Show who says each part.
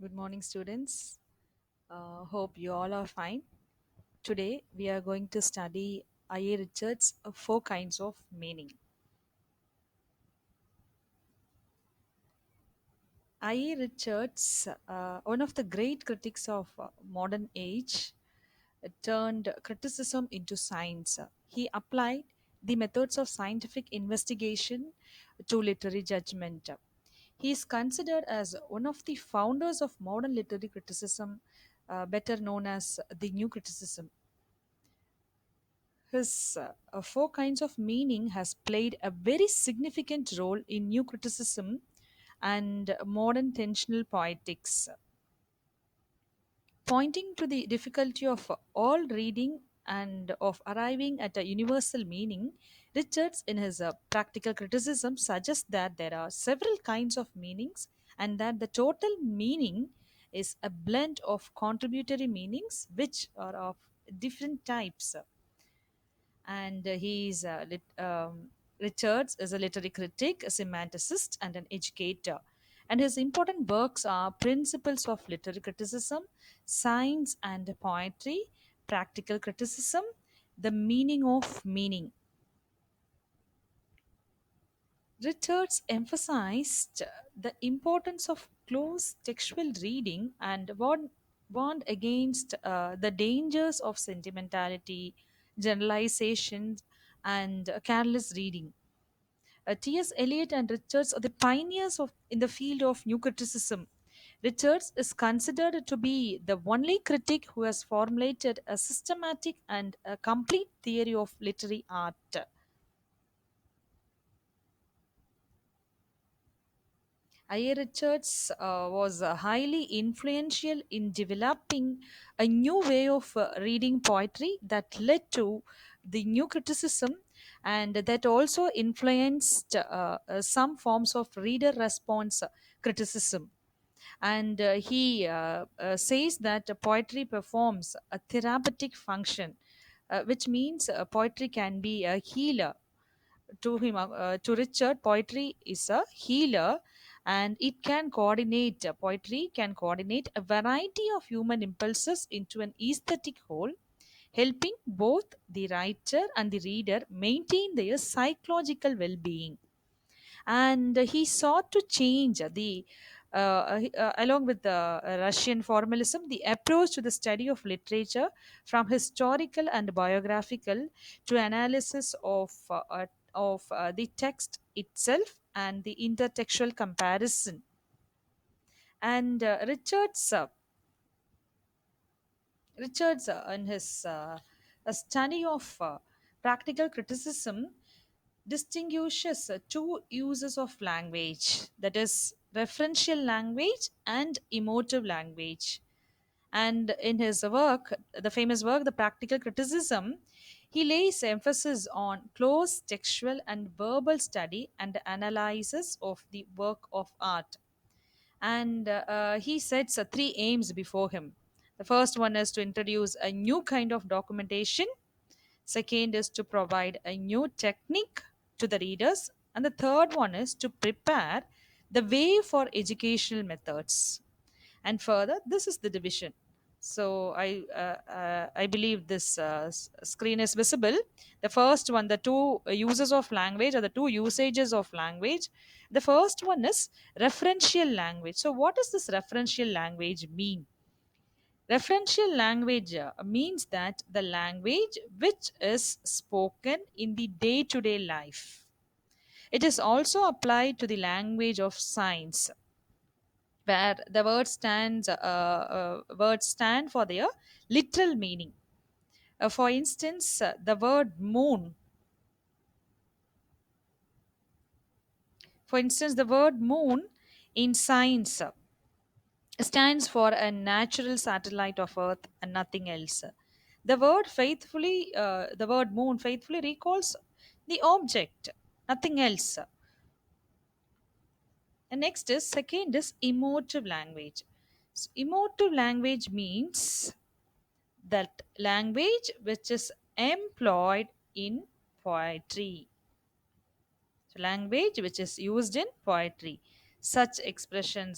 Speaker 1: Good morning, students. Hope you all are fine. Today, we are going to study I.A.Richards' Four Kinds of Meaning. I.A.Richards, one of the great critics of modern age, turned criticism into science. He applied the methods of scientific investigation to literary judgment. He is considered as one of the founders of modern literary criticism, better known as the New Criticism. His four kinds of meaning has played a very significant role in new criticism and modern tensional poetics, pointing to the difficulty of all reading and of arriving at a universal meaning. Richards, in his practical criticism, suggests that there are several kinds of meanings and that the total meaning is a blend of contributory meanings which are of different types. And Richards is a literary critic, a semanticist, and an educator. And his important works are Principles of Literary Criticism, Science and Poetry, Practical Criticism, The Meaning of Meaning. Richards emphasized the importance of close textual reading and warned against the dangers of sentimentality, generalizations, and careless reading. T.S. Eliot and Richards are the pioneers in the field of new criticism. Richards is considered to be the only critic who has formulated a systematic and a complete theory of literary art. I.A. Richards was highly influential in developing a new way of reading poetry that led to the new criticism and that also influenced some forms of reader response criticism. And he says that poetry performs a therapeutic function, which means poetry can be a healer to Richard. Poetry is a healer, and it can coordinate. Poetry can coordinate a variety of human impulses into an aesthetic whole, helping both the writer and the reader maintain their psychological well-being. And he sought to change along with the Russian formalism, the approach to the study of literature from historical and biographical to analysis of the text itself and the intertextual comparison. And Richards, in his a study of practical criticism, distinguishes two uses of language, that is, referential language and emotive language. And in his work, the famous work, The Practical Criticism, he lays emphasis on close textual and verbal study and analysis of the work of art. And he sets three aims before him. The first one is to introduce a new kind of documentation. Second is to provide a new technique to the readers. And the third one is to prepare the way for educational methods. And further, this is the division. So I believe this screen is visible. The first one, the two uses of language, or the two usages of language. The first one is referential language. So what does this referential language mean? Referential language means that the language which is spoken in the day to day life. It is also applied to the language of science, where the words stand for their literal meaning. For instance, the word moon. For instance, the word moon in science stands for a natural satellite of Earth and nothing else. The word moon faithfully recalls the object, nothing else. And next is second is emotive language. So, emotive language means that language which is employed in poetry. So, language which is used in poetry. Such expressions